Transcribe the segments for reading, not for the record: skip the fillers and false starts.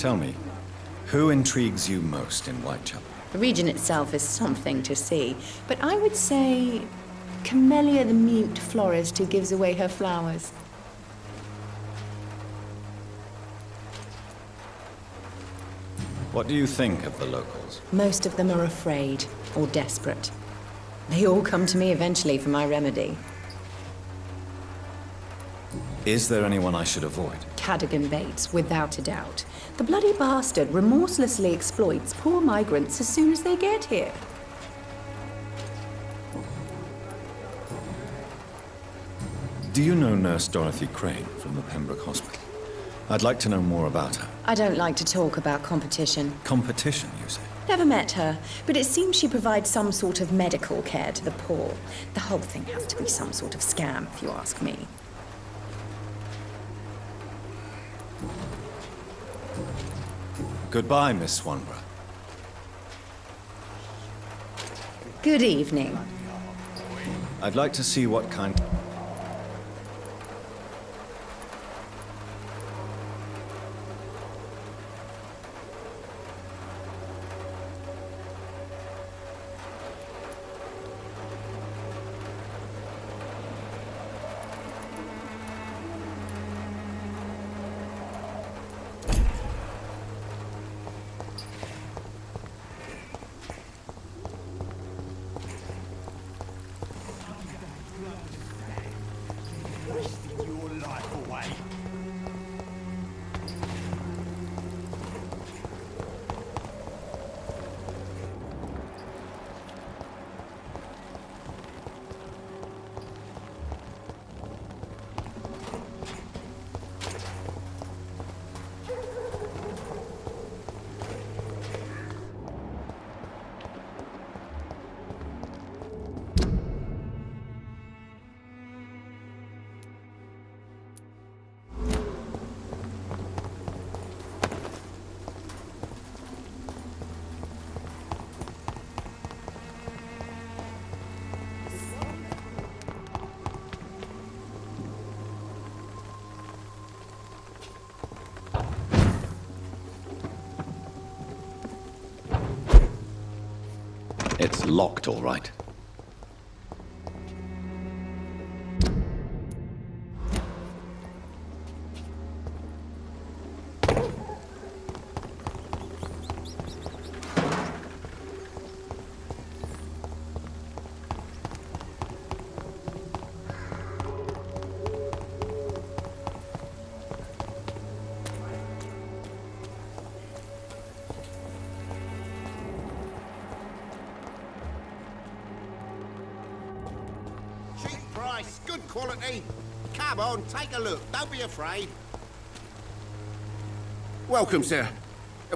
Tell me, who intrigues you most in Whitechapel? The region itself is something to see, but I would say Camellia the mute florist who gives away her flowers. What do you think of the locals? Most of them are afraid or desperate. They all come to me eventually for my remedy. Is there anyone I should avoid? Cadogan Bates, without a doubt. The bloody bastard remorselessly exploits poor migrants as soon as they get here. Do you know Nurse Dorothy Crane from the Pembroke Hospital? I'd like to know more about her. I don't like to talk about competition. Competition, you say? Never met her, but it seems she provides some sort of medical care to the poor. The whole thing has to be some sort of scam, if you ask me. Goodbye, Miss Swanborough. Good evening. I'd like to see what kind... It's locked, all right. Good quality. Come on, take a look. Don't be afraid. Welcome, sir.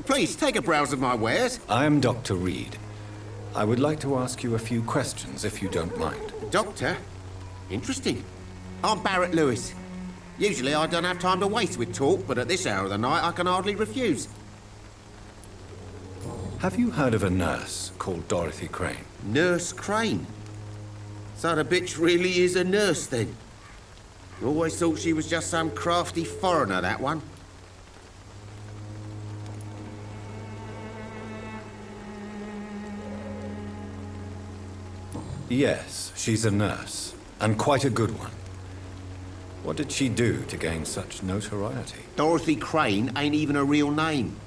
Please, take a browse of my wares. I am Dr. Reed. I would like to ask you a few questions, if you don't mind. Doctor? Interesting. I'm Barrett Lewis. Usually I don't have time to waste with talk, but at this hour of the night I can hardly refuse. Have you heard of a nurse called Dorothy Crane? Nurse Crane? So the bitch really is a nurse, then? Always thought she was just some crafty foreigner, that one. Yes, she's a nurse, and quite a good one. What did she do to gain such notoriety? Dorothy Crane ain't even a real name.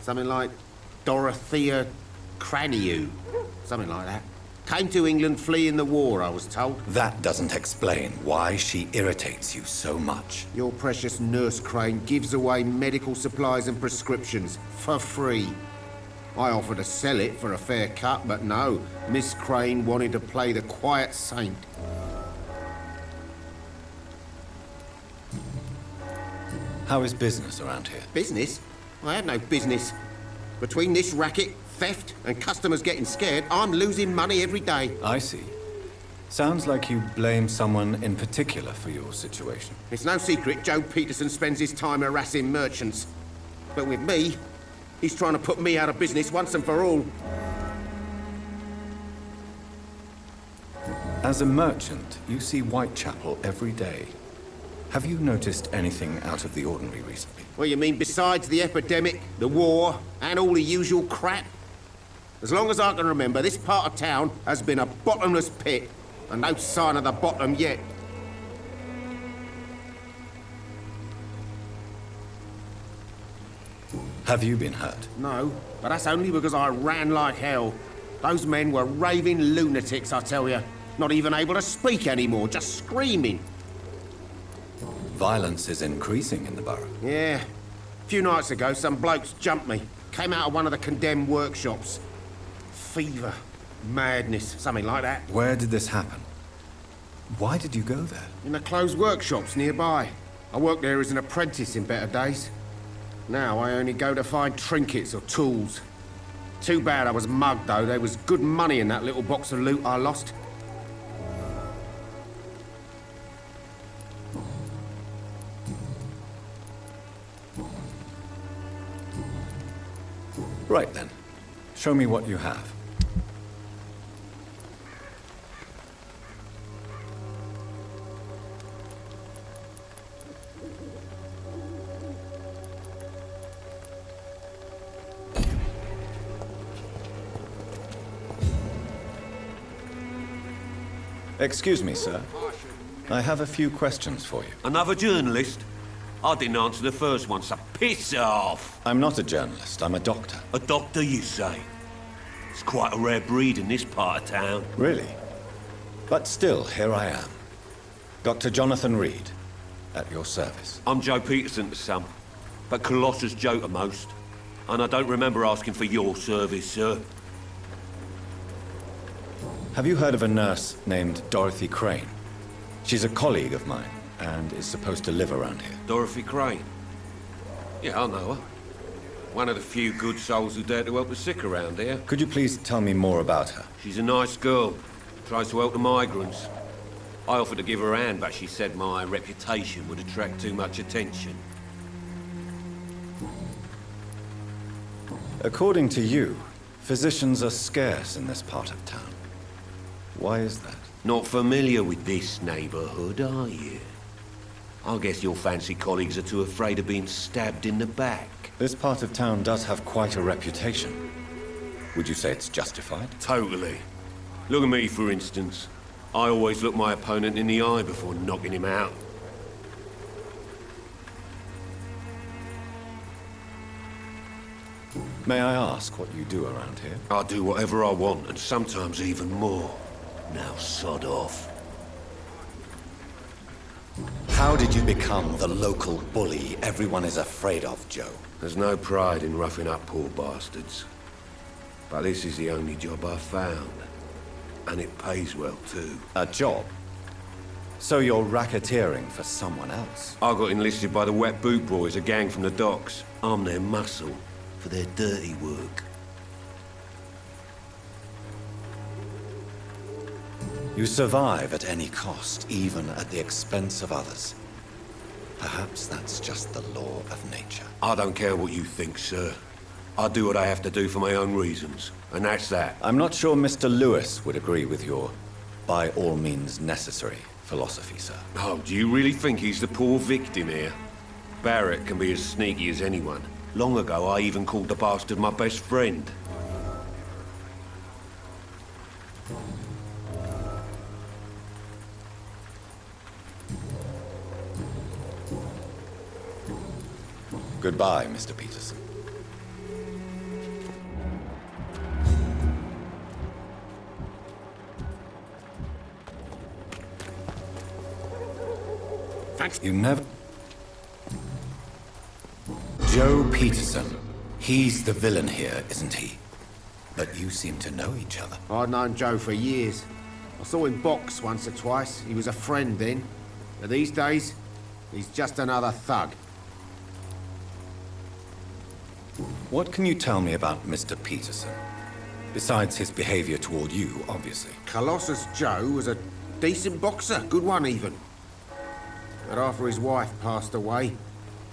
Something like Dorothea Craniu. Something like that. Came to England fleeing the war, I was told. That doesn't explain why she irritates you so much. Your precious Nurse Crane gives away medical supplies and prescriptions for free. I offered to sell it for a fair cut, but no. Miss Crane wanted to play the quiet saint. How is business around here? Business? I have no business. Between this racket, theft, and customers getting scared, I'm losing money every day. I see. Sounds like you blame someone in particular for your situation. It's no secret Joe Peterson spends his time harassing merchants. But with me, he's trying to put me out of business once and for all. As a merchant, you see Whitechapel every day. Have you noticed anything out of the ordinary recently? Well, you mean besides the epidemic, the war, and all the usual crap? As long as I can remember, this part of town has been a bottomless pit, and no sign of the bottom yet. Have you been hurt? No, but that's only because I ran like hell. Those men were raving lunatics, I tell you. Not even able to speak anymore, just screaming. Violence is increasing in the borough. Yeah. A few nights ago, some blokes jumped me. Came out of one of the condemned workshops. Fever, madness, something like that. Where did this happen? Why did you go there? In the closed workshops nearby. I worked there as an apprentice in better days. Now I only go to find trinkets or tools. Too bad I was mugged, though. There was good money in that little box of loot I lost. Right then. Show me what you have. Excuse me, sir. I have a few questions for you. Another journalist? I didn't answer the first one, so piss off! I'm not a journalist, I'm a doctor. A doctor, you say? It's quite a rare breed in this part of town. Really? But still, here I am. Dr. Jonathan Reed, at your service. I'm Joe Peterson to some, but Colossus Joe to most. And I don't remember asking for your service, sir. Have you heard of a nurse named Dorothy Crane? She's a colleague of mine, and is supposed to live around here. Dorothy Crane? Yeah, I know her. One of the few good souls who dare to help the sick around here. Could you please tell me more about her? She's a nice girl. Tries to help the migrants. I offered to give her a hand, but she said my reputation would attract too much attention. According to you, physicians are scarce in this part of town. Why is that? Not familiar with this neighborhood, are you? I guess your fancy colleagues are too afraid of being stabbed in the back. This part of town does have quite a reputation. Would you say it's justified? Totally. Look at me, for instance. I always look my opponent in the eye before knocking him out. May I ask what you do around here? I do whatever I want, and sometimes even more. Now sod off. How did you become the local bully everyone is afraid of, Joe? There's no pride in roughing up poor bastards. But this is the only job I've found. And it pays well, too. A job? So you're racketeering for someone else? I got enlisted by the Wet Boot Boys, a gang from the docks. I'm their muscle for their dirty work. You survive at any cost, even at the expense of others. Perhaps that's just the law of nature. I don't care what you think, sir. I do what I have to do for my own reasons, and that's that. I'm not sure Mr. Lewis would agree with your by all means necessary philosophy, sir. Oh, do you really think he's the poor victim here? Barrett can be as sneaky as anyone. Long ago, I even called the bastard my best friend. Goodbye, Mr. Peterson. Thanks. You never... Joe Peterson. He's the villain here, isn't he? But you seem to know each other. I'd known Joe for years. I saw him box once or twice. He was a friend then. But these days, he's just another thug. What can you tell me about Mr. Peterson? Besides his behavior toward you, obviously. Colossus Joe was a decent boxer, good one even. But after his wife passed away,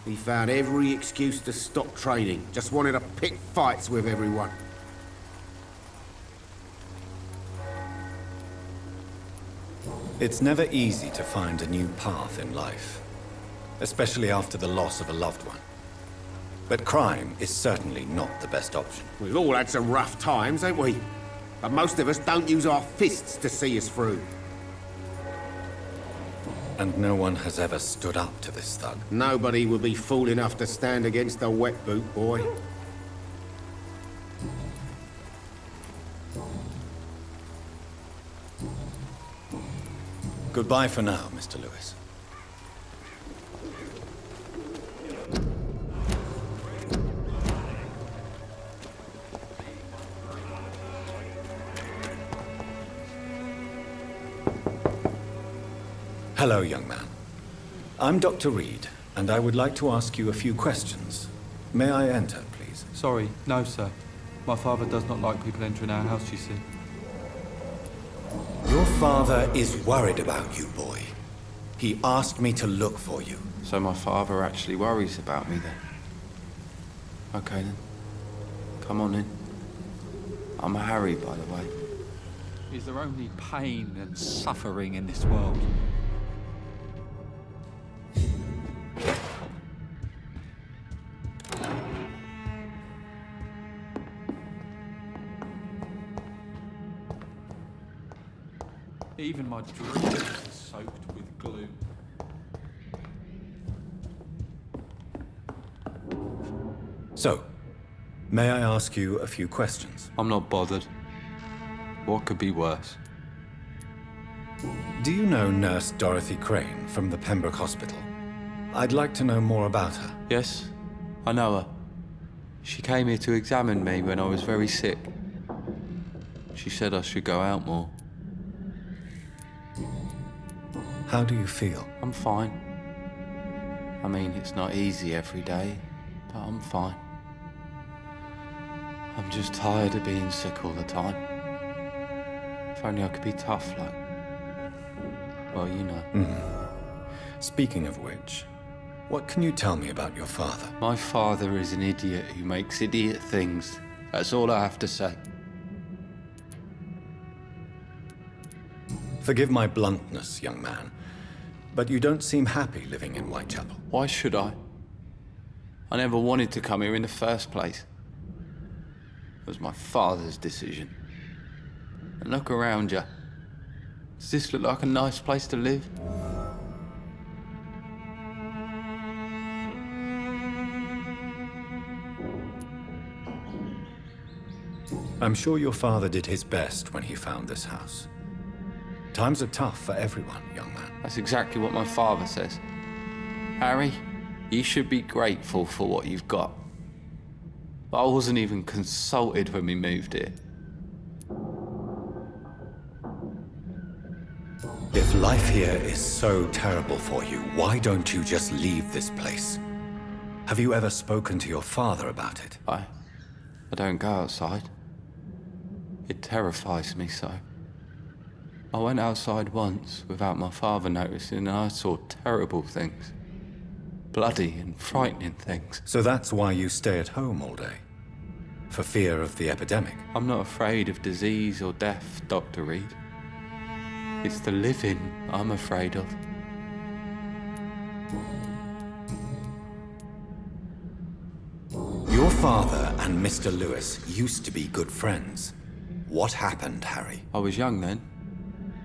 he found every excuse to stop training. Just wanted to pick fights with everyone. It's never easy to find a new path in life. especially after the loss of a loved one. But crime is certainly not the best option. We've all had some rough times, ain't we? But most of us don't use our fists to see us through. And no one has ever stood up to this thug. Nobody would be fool enough to stand against the wet boot boy. Goodbye for now, Mr. Lewis. Hello, young man. I'm Dr. Reed, and I would like to ask you a few questions. May I enter, please? Sorry, no, sir. My father does not like people entering our house, you see. Your father is worried about you, boy. He asked me to look for you. So my father actually worries about me then? Okay then. Come on in. I'm Harry, by the way. Is there only pain and suffering in this world? Even my dreams are soaked with gloom. So, may I ask you a few questions? I'm not bothered. What could be worse? Do you know Nurse Dorothy Crane from the Pembroke Hospital? I'd like to know more about her. Yes, I know her. She came here to examine me when I was very sick. She said I should go out more. How do you feel? I'm fine. I mean, it's not easy every day, but I'm fine. I'm just tired of being sick all the time. If only I could be tough like... well, you know. Speaking of which, what can you tell me about your father? My father is an idiot who makes idiot things. That's all I have to say. Forgive my bluntness, young man, but you don't seem happy living in Whitechapel. Why should I? I never wanted to come here in the first place. It was my father's decision. And look around you. Does this look like a nice place to live? I'm sure your father did his best when he found this house. Times are tough for everyone, young man. That's exactly what my father says. Harry, you should be grateful for what you've got. But I wasn't even consulted when we moved here. If life here is so terrible for you, why don't you just leave this place? Have you ever spoken to your father about it? I don't go outside. It terrifies me so. I went outside once without my father noticing and I saw terrible things. Bloody and frightening things. So that's why you stay at home all day? For fear of the epidemic? I'm not afraid of disease or death, Dr. Reed. It's the living I'm afraid of. Your father and Mr. Lewis used to be good friends. What happened, Harry? I was young then.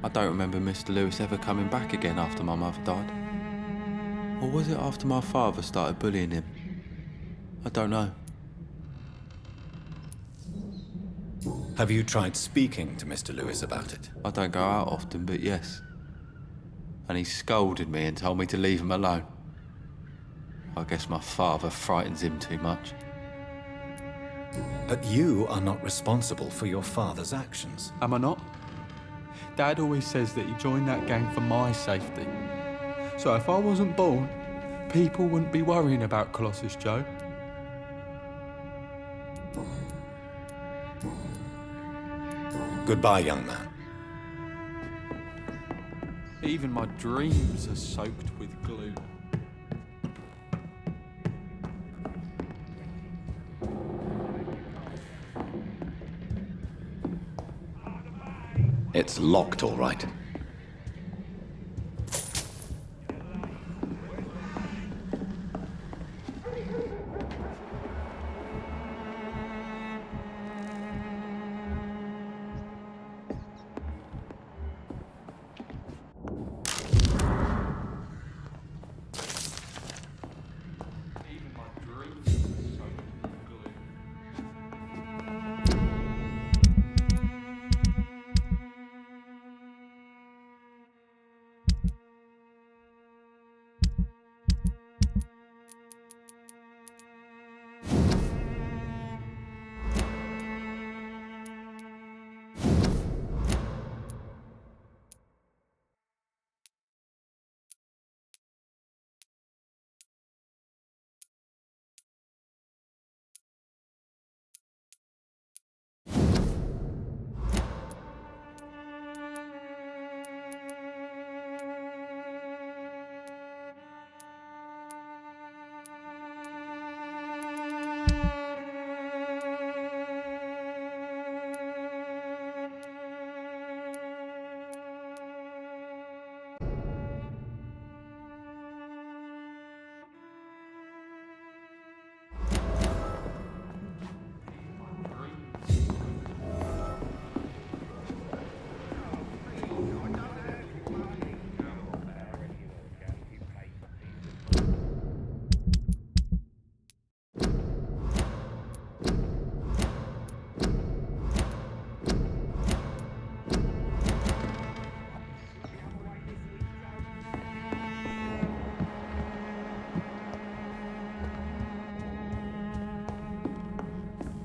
I don't remember Mr. Lewis ever coming back again after my mother died. Or was it after my father started bullying him? I don't know. Have you tried speaking to Mr. Lewis about it? I don't go out often, but yes. And he scolded me and told me to leave him alone. I guess my father frightens him too much. But you are not responsible for your father's actions. Am I not? Dad always says that he joined that gang for my safety. So if I wasn't born, people wouldn't be worrying about Colossus Joe. Goodbye, young man. Even my dreams are soaked with gloom. It's locked, all right.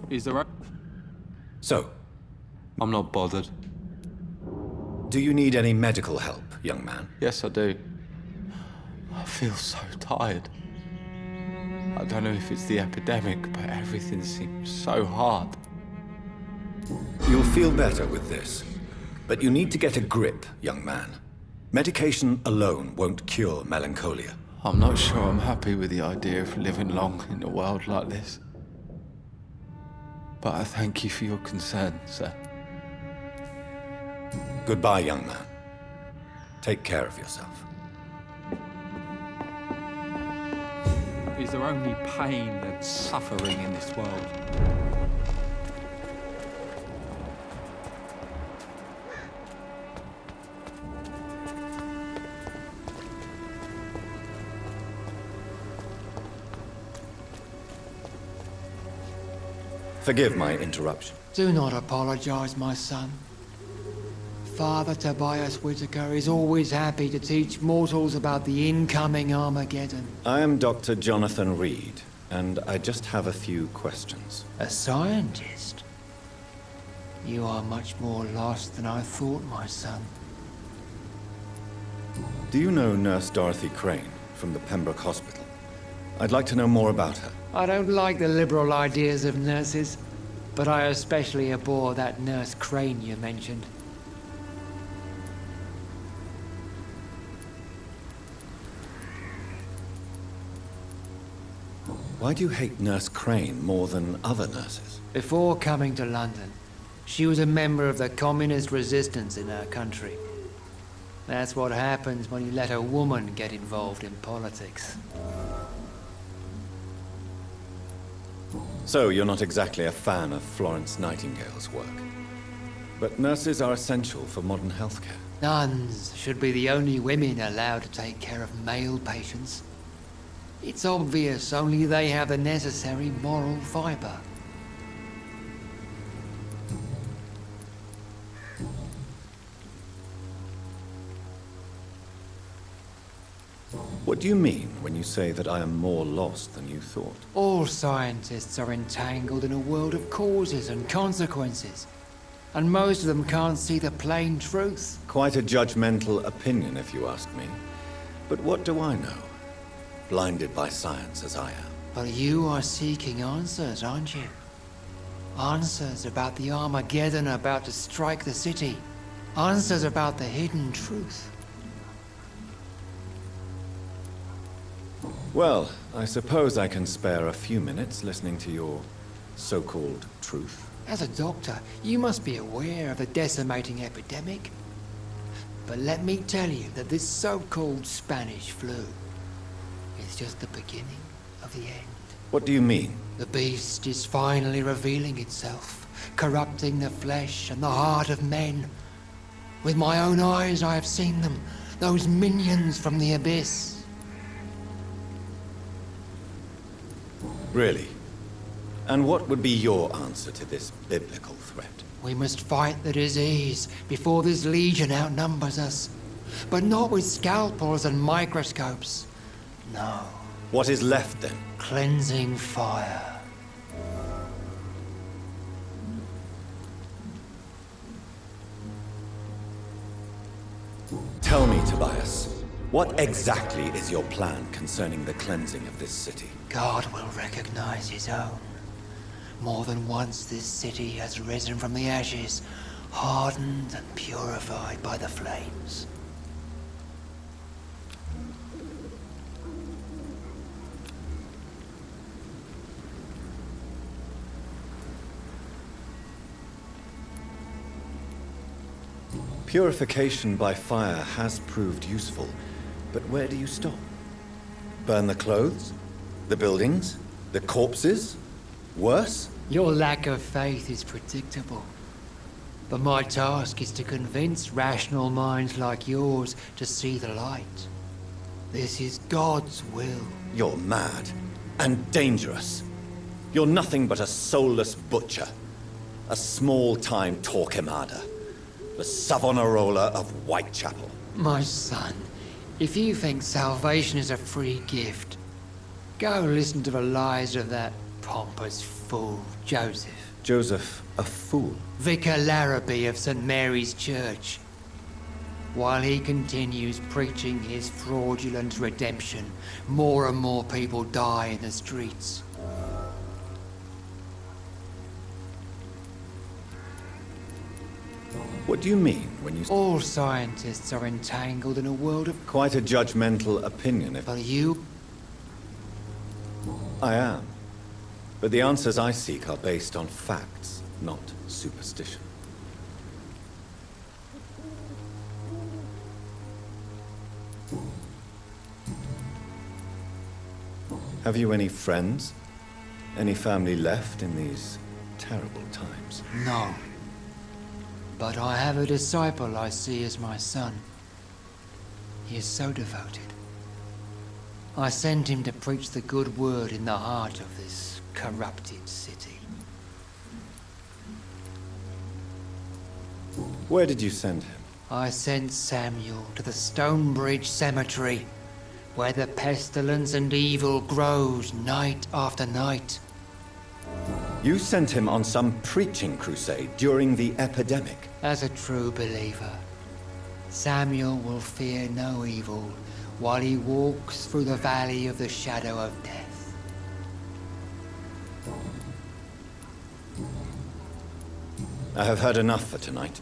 Is there a... So, I'm not bothered. do you need any medical help, young man? Yes, I do. I feel so tired. I don't know if it's the epidemic, but everything seems so hard. You'll feel better with this. But you need to get a grip, young man. Medication alone won't cure melancholia. I'm not sure I'm happy with the idea of living long in a world like this. But I thank you for your concern, sir. Goodbye, young man. Take care of yourself. Is there only pain and suffering in this world? Forgive my interruption. Do not apologize, my son. Father Tobias Whitaker is always happy to teach mortals about the incoming Armageddon. I am Dr. Jonathan Reed, and I just have a few questions. A scientist? You are much more lost than I thought, my son. Do you know Nurse Dorothy Crane from the Pembroke Hospital? I'd like to know more about her. I don't like the liberal ideas of nurses, but I especially abhor that Nurse Crane you mentioned. Why do you hate Nurse Crane more than other nurses? Before coming to London, she was a member of the communist resistance in our country. That's what happens when you let a woman get involved in politics. So, you're not exactly a fan of Florence Nightingale's work. But nurses are essential for modern healthcare. Nuns should be the only women allowed to take care of male patients. It's obvious only they have the necessary moral fiber. What do you mean when you say that I am more lost than you thought? All scientists are entangled in a world of causes and consequences, and most of them can't see the plain truth. Quite a judgmental opinion, if you ask me. But what do I know? Blinded by science as I am. But you are seeking answers, aren't you? Answers about the Armageddon about to strike the city. Answers about the hidden truth. Well, I suppose I can spare a few minutes listening to your so-called truth. As a doctor, you must be aware of the decimating epidemic. But let me tell you that this so-called Spanish flu is just the beginning of the end. What do you mean? The beast is finally revealing itself, corrupting the flesh and the heart of men. With my own eyes I have seen them, those minions from the abyss. Really? And what would be your answer to this biblical threat? We must fight the disease before this legion outnumbers us. But not with scalpels and microscopes. No. What is left then? Cleansing fire. Tell me, Tobias, what exactly is your plan concerning the cleansing of this city? God will recognize his own. More than once this city has risen from the ashes, hardened and purified by the flames. Purification by fire has proved useful, but where do you stop? Burn the clothes? The buildings? The corpses? Worse? Your lack of faith is predictable. But my task is to convince rational minds like yours to see the light. This is God's will. You're mad and dangerous. You're nothing but a soulless butcher. A small-time Torquemada. The Savonarola of Whitechapel. My son, if you think salvation is a free gift, go listen to the lies of that pompous fool, Joseph. Joseph, a fool. Vicar Larrabee of St. Mary's Church. While he continues preaching his fraudulent redemption, more and more people die in the streets. What do you mean when you... All scientists are entangled in a world of... Quite a judgmental opinion, if... But you... I am. But the answers I seek are based on facts, not superstition. Have you any friends? Any family left in these terrible times? No. But I have a disciple I see as my son. He is so devoted. I sent him to preach the good word in the heart of this corrupted city. Where did you send him? I sent Samuel to the Stonebridge Cemetery, where the pestilence and evil grows night after night. You sent him on some preaching crusade during the epidemic. As a true believer, Samuel will fear no evil while he walks through the valley of the shadow of death. I have heard enough for tonight.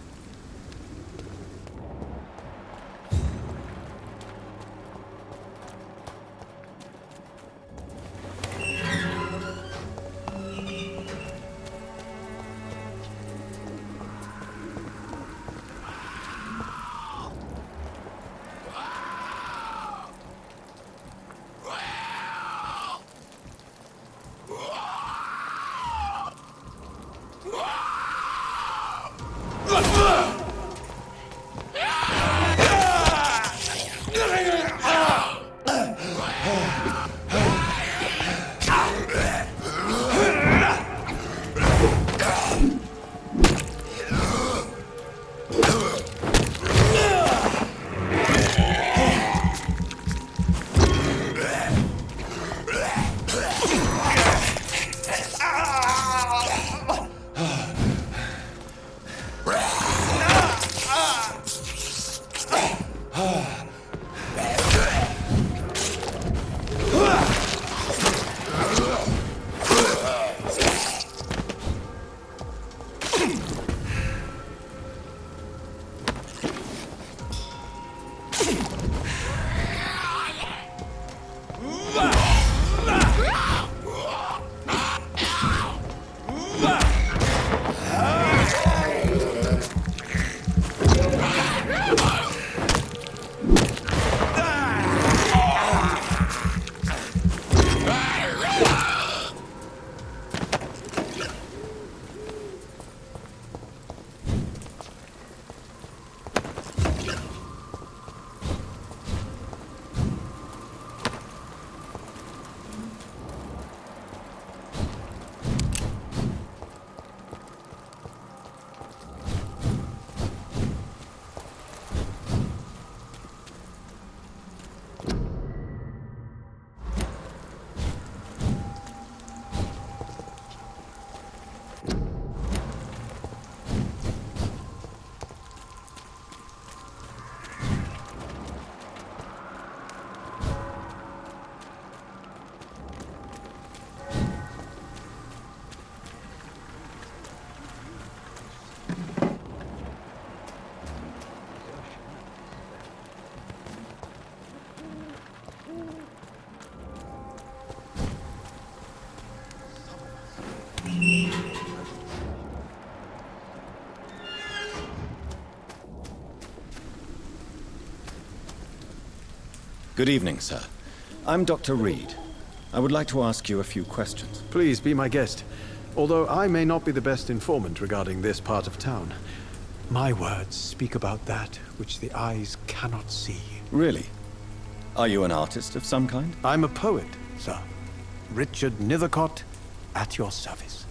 Good evening, sir. I'm Dr. Reed. I would like to ask you a few questions. Please be my guest. Although I may not be the best informant regarding this part of town, my words speak about that which the eyes cannot see. Really? Are you an artist of some kind? I'm a poet, sir. Richard Nethercott, at your service.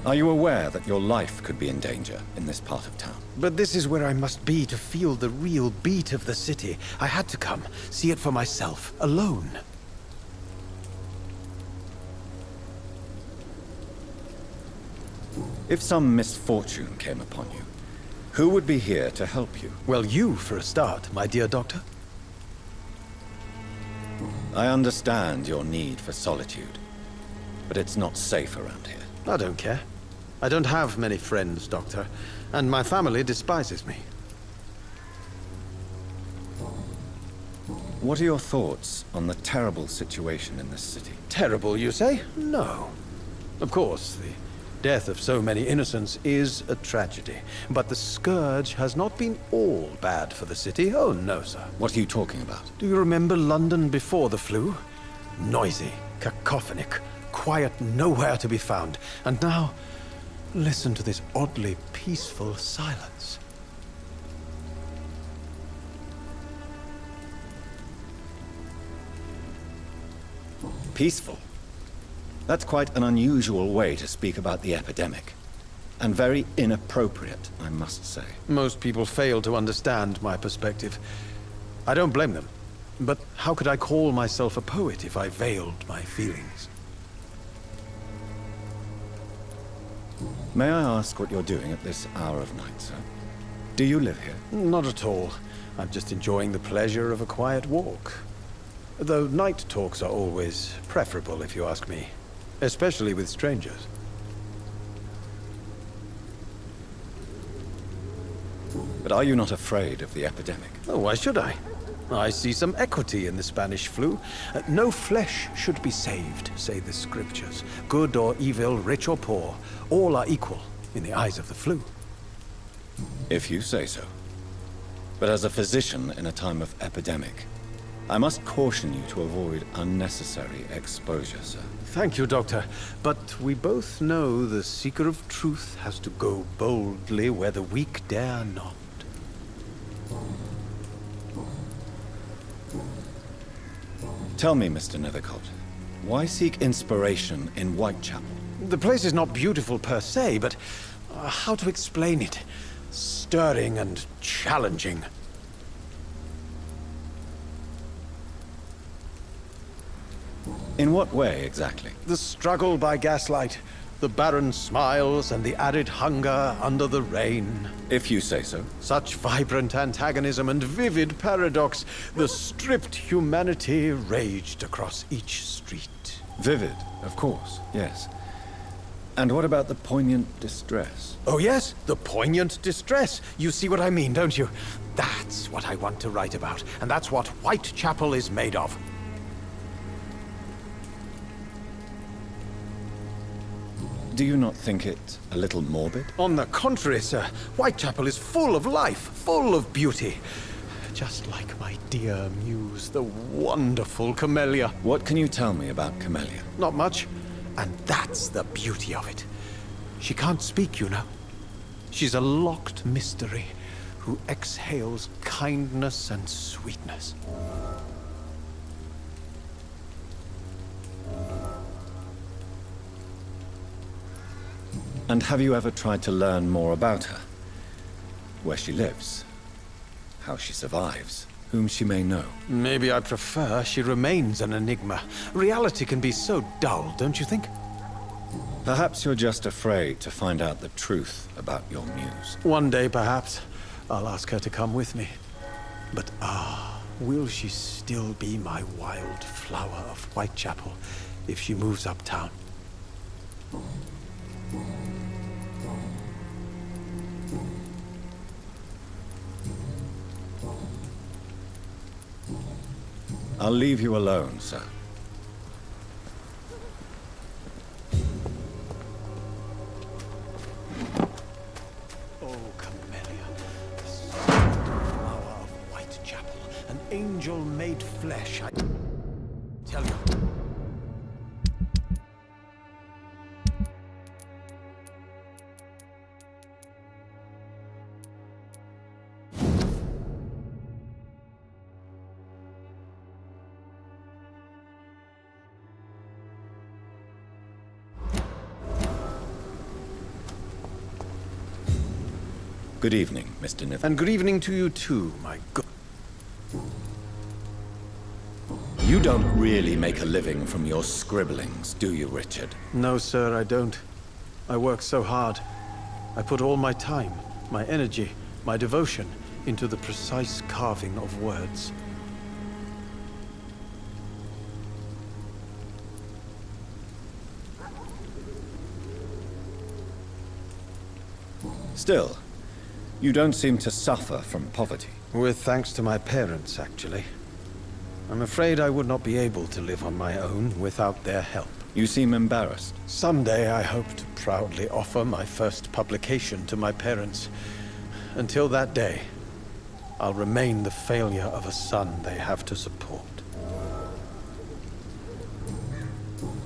Are you aware that your life could be in danger in this part of town? But this is where I must be to feel the real beat of the city. I had to come, see it for myself, alone. If some misfortune came upon you, who would be here to help you? Well, you for a start, my dear doctor. I understand your need for solitude, but it's not safe around here. I don't care. I don't have many friends, Doctor, and my family despises me. What are your thoughts on the terrible situation in this city? Terrible, you say? No. Of course, the death of so many innocents is a tragedy, but the scourge has not been all bad for the city. Oh, no, sir. What are you talking about? Do you remember London before the flu? Noisy, cacophonic, quiet nowhere to be found. And now, listen to this oddly peaceful silence. Peaceful? That's quite an unusual way to speak about the epidemic. And very inappropriate, I must say. Most people fail to understand my perspective. I don't blame them. But how could I call myself a poet if I veiled my feelings? May I ask what you're doing at this hour of night, sir? Do you live here? Not at all. I'm just enjoying the pleasure of a quiet walk. Though night talks are always preferable, if you ask me. Especially with strangers. But are you not afraid of the epidemic? Oh, why should I? I see some equity in the Spanish flu. No flesh should be saved, say the scriptures. Good or evil, rich or poor, all are equal in the eyes of the flu. If you say so. But as a physician in a time of epidemic, I must caution you to avoid unnecessary exposure, sir. Thank you, Doctor. But we both know the seeker of truth has to go boldly where the weak dare not. Tell me, Mr. Nethercott, why seek inspiration in Whitechapel? The place is not beautiful per se, but how to explain it? Stirring and challenging. In what way, exactly? The struggle by gaslight, the barren smiles and the added hunger under the rain. If you say so. Such vibrant antagonism and vivid paradox, the stripped humanity raged across each street. Vivid, of course, yes. And what about the poignant distress? Oh yes, the poignant distress. You see what I mean, don't you? That's what I want to write about, and that's what Whitechapel is made of. Do you not think it a little morbid? On the contrary, sir. Whitechapel is full of life, full of beauty. Just like my dear muse, the wonderful Camellia. What can you tell me about Camellia? Not much. And that's the beauty of it. She can't speak, you know. She's a locked mystery who exhales kindness and sweetness. And have you ever tried to learn more about her? Where she lives? How she survives? Whom she may know? Maybe I prefer she remains an enigma. Reality can be so dull, don't you think? Perhaps you're just afraid to find out the truth about your muse. One day, perhaps, I'll ask her to come with me. But will she still be my wild flower of Whitechapel if she moves uptown? I'll leave you alone, sir. Oh, Camellia, the flower of Whitechapel, an angel made flesh, I tell you. Good evening, Mr. Niven. And good evening to you too, my good... You don't really make a living from your scribblings, do you, Richard? No, sir, I don't. I work so hard. I put all my time, my energy, my devotion into the precise carving of words. Still, you don't seem to suffer from poverty. With thanks to my parents, actually. I'm afraid I would not be able to live on my own without their help. You seem embarrassed. Someday I hope to proudly offer my first publication to my parents. Until that day, I'll remain the failure of a son they have to support.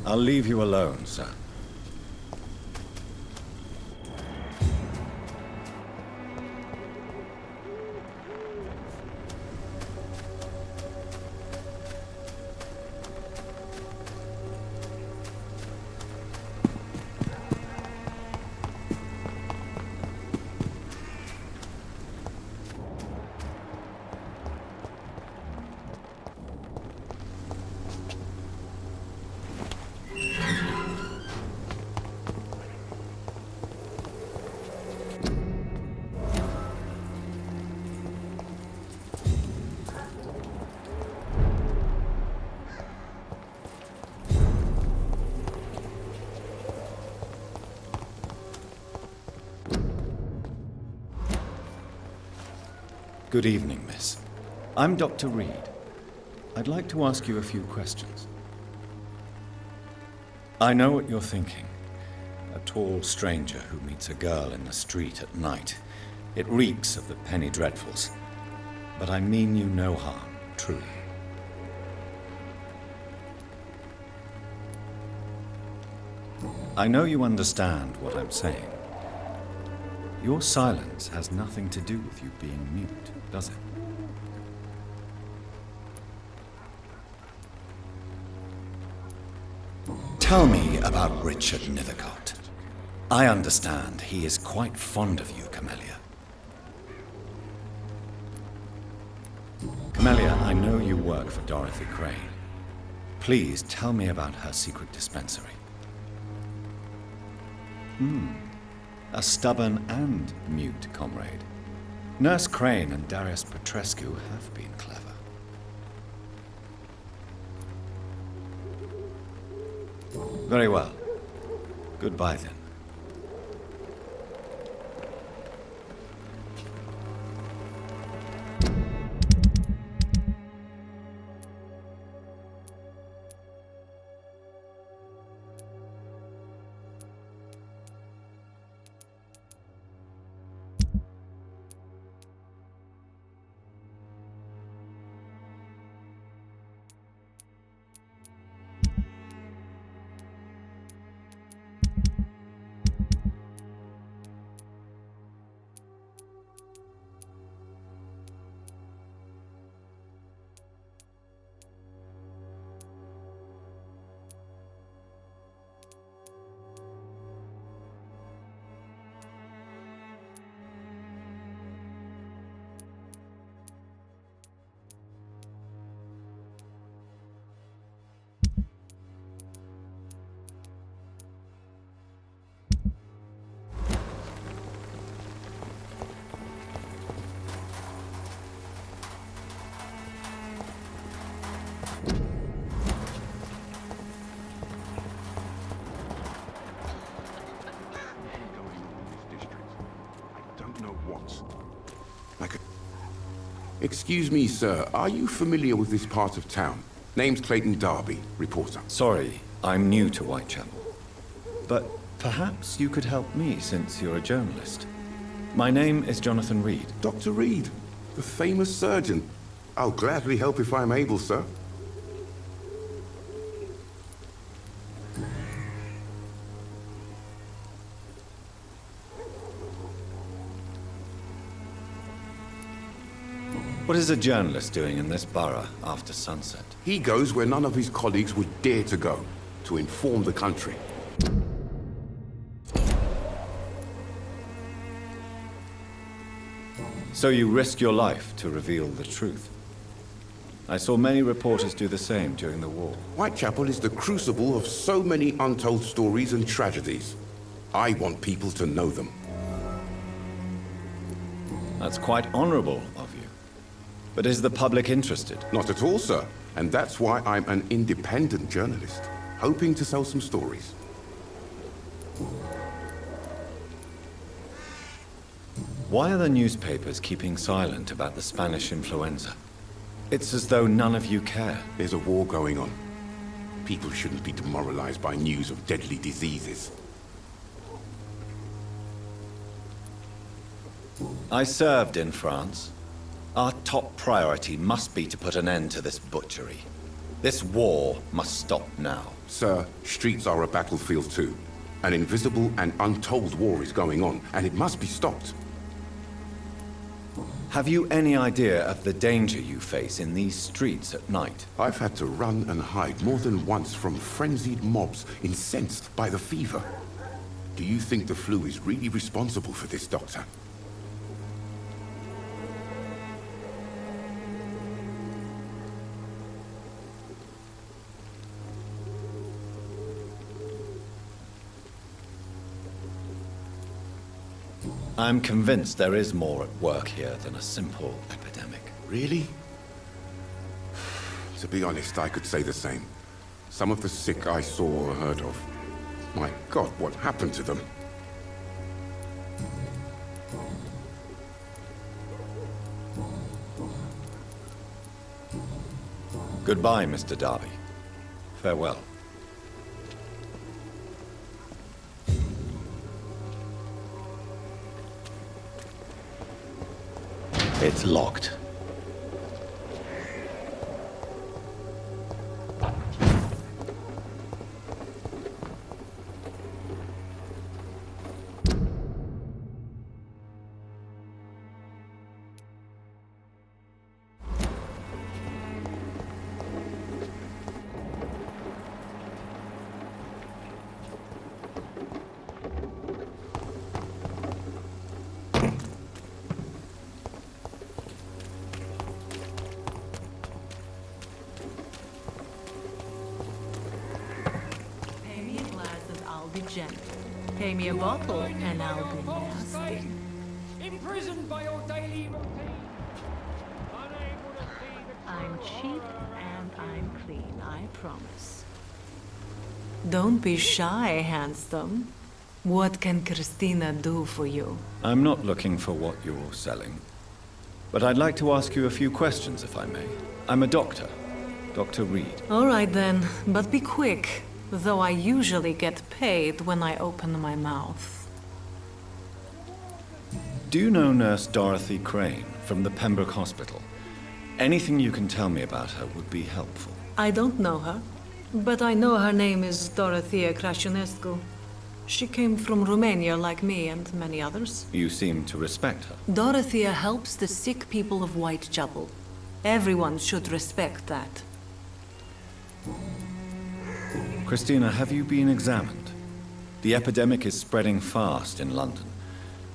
I'll leave you alone, sir. Good evening, miss. I'm Dr. Reed. I'd like to ask you a few questions. I know what you're thinking. A tall stranger who meets a girl in the street at night. It reeks of the penny dreadfuls. But I mean you no harm, truly. I know you understand what I'm saying. Your silence has nothing to do with you being mute, does it? Tell me about Richard Nethercott. I understand he is quite fond of you, Camellia. Camellia, I know you work for Dorothy Crane. Please tell me about her secret dispensary. A stubborn and mute comrade. Nurse Crane and Darius Petrescu have been clever. Very well. Goodbye then. Excuse me, sir. Are you familiar with this part of town? Name's Clayton Darby, reporter. Sorry, I'm new to Whitechapel. But perhaps you could help me since you're a journalist. My name is Jonathan Reed. Dr. Reed, the famous surgeon. I'll gladly help if I'm able, sir. What is a journalist doing in this borough after sunset? He goes where none of his colleagues would dare to go, to inform the country. So you risk your life to reveal the truth. I saw many reporters do the same during the war. Whitechapel is the crucible of so many untold stories and tragedies. I want people to know them. That's quite honorable of you. But is the public interested? Not at all, sir. And that's why I'm an independent journalist, hoping to sell some stories. Why are the newspapers keeping silent about the Spanish influenza? It's as though none of you care. There's a war going on. People shouldn't be demoralized by news of deadly diseases. I served in France. Our top priority must be to put an end to this butchery. This war must stop now. Sir, streets are a battlefield too. An invisible and untold war is going on, and it must be stopped. Have you any idea of the danger you face in these streets at night? I've had to run and hide more than once from frenzied mobs incensed by the fever. Do you think the flu is really responsible for this, Doctor? I'm convinced there is more at work here than a simple epidemic. Really? To be honest, I could say the same. Some of the sick I saw or heard of. My God, what happened to them? Goodbye, Mr. Darby. Farewell. It's locked. Pay me a bottle and I'll be nasty. Imprisoned by your daily routine. Unable to see the I'm cheap and I'm clean, I promise. Don't be shy, handsome. What can Christina do for you? I'm not looking for what you're selling. But I'd like to ask you a few questions, if I may. I'm a doctor. Dr. Reed. All right then, but be quick. Though I usually get paid when I open my mouth. Do you know Nurse Dorothy Crane from the Pembroke Hospital? Anything you can tell me about her would be helpful. I don't know her, but I know her name is Dorothea Crăciunescu. She came from Romania like me and many others. You seem to respect her. Dorothea helps the sick people of Whitechapel. Everyone should respect that. Christina, have you been examined? The epidemic is spreading fast in London,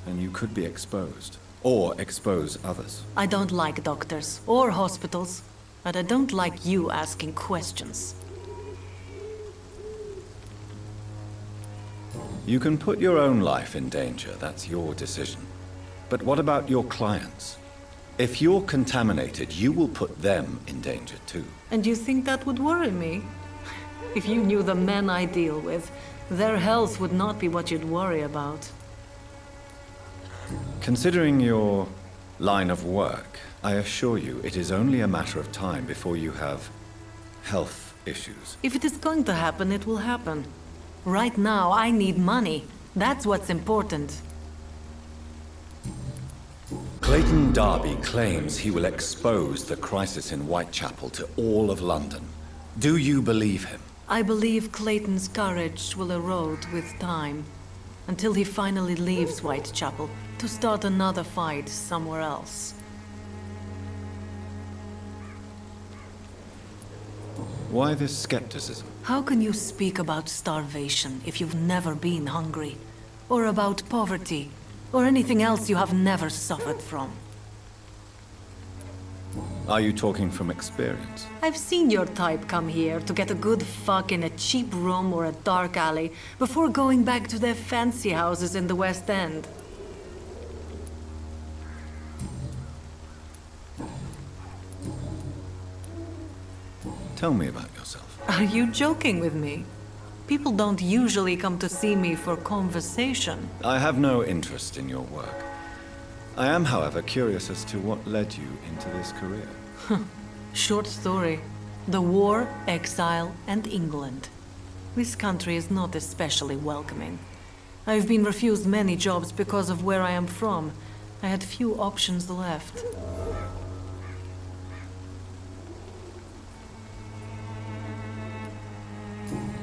and you could be exposed, or expose others. I don't like doctors or hospitals, but I don't like you asking questions. You can put your own life in danger, that's your decision. But what about your clients? If you're contaminated, you will put them in danger too. And you think that would worry me? If you knew the men I deal with, their health would not be what you'd worry about. Considering your line of work, I assure you it is only a matter of time before you have health issues. If it is going to happen, it will happen. Right now, I need money. That's what's important. Clayton Darby claims he will expose the crisis in Whitechapel to all of London. Do you believe him? I believe Clayton's courage will erode with time, until he finally leaves Whitechapel to start another fight somewhere else. Why this skepticism? How can you speak about starvation if you've never been hungry? Or about poverty? Or anything else you have never suffered from? Are you talking from experience? I've seen your type come here to get a good fuck in a cheap room or a dark alley before going back to their fancy houses in the West End. Tell me about yourself. Are you joking with me? People don't usually come to see me for conversation. I have no interest in your work. I am, however, curious as to what led you into this career. Short story. The war, exile, and England. This country is not especially welcoming. I've been refused many jobs because of where I am from. I had few options left.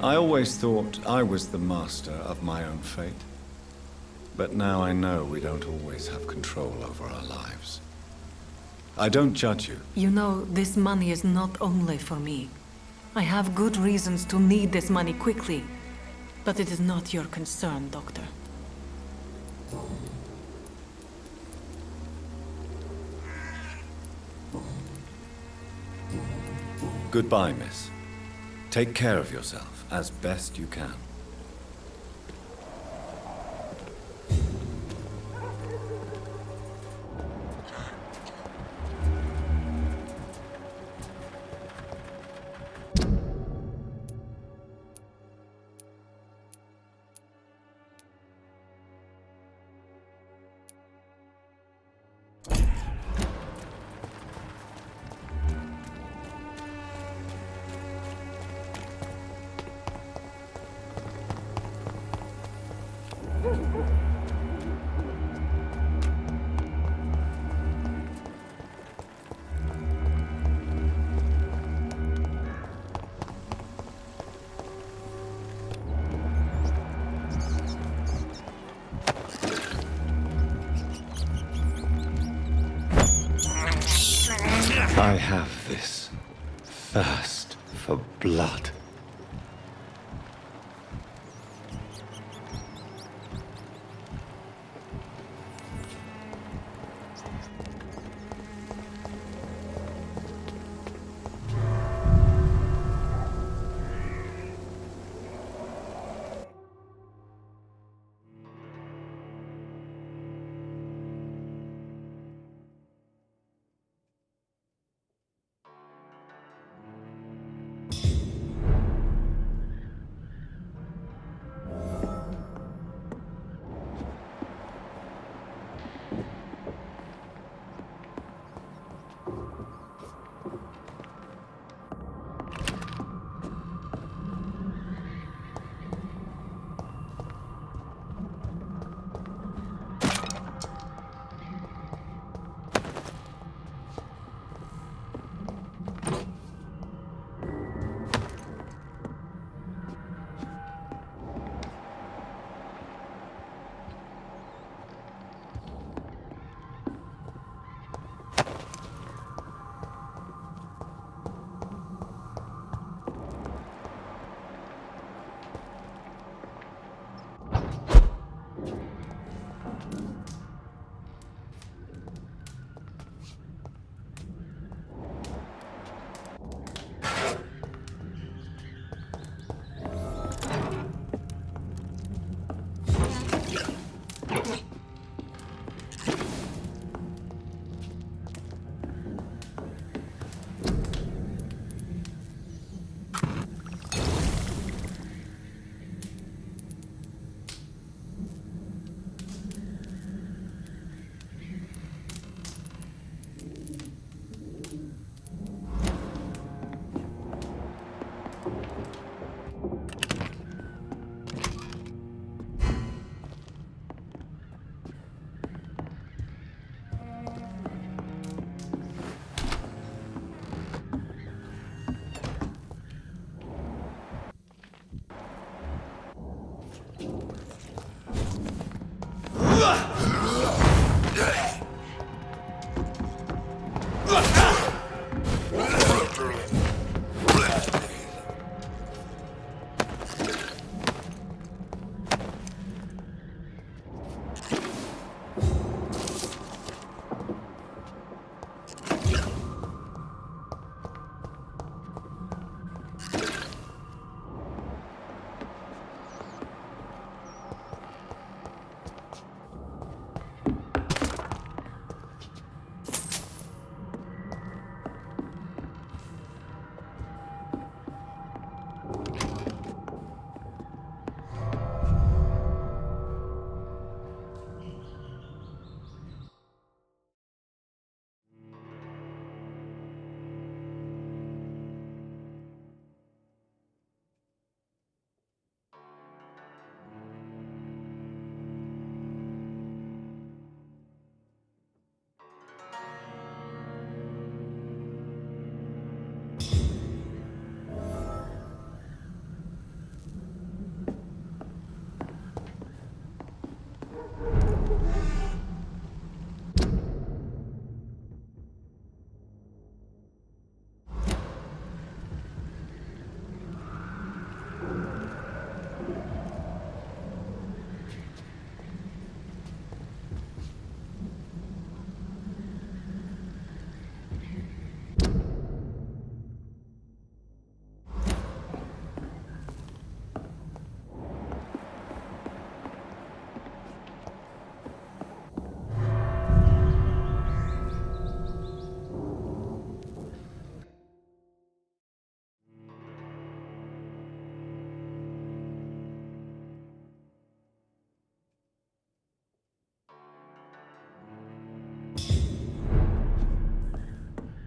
I always thought I was the master of my own fate. But now I know we don't always have control over our lives. I don't judge you. You know, this money is not only for me. I have good reasons to need this money quickly. But it is not your concern, Doctor. Goodbye, miss. Take care of yourself as best you can. I have this thirst for blood.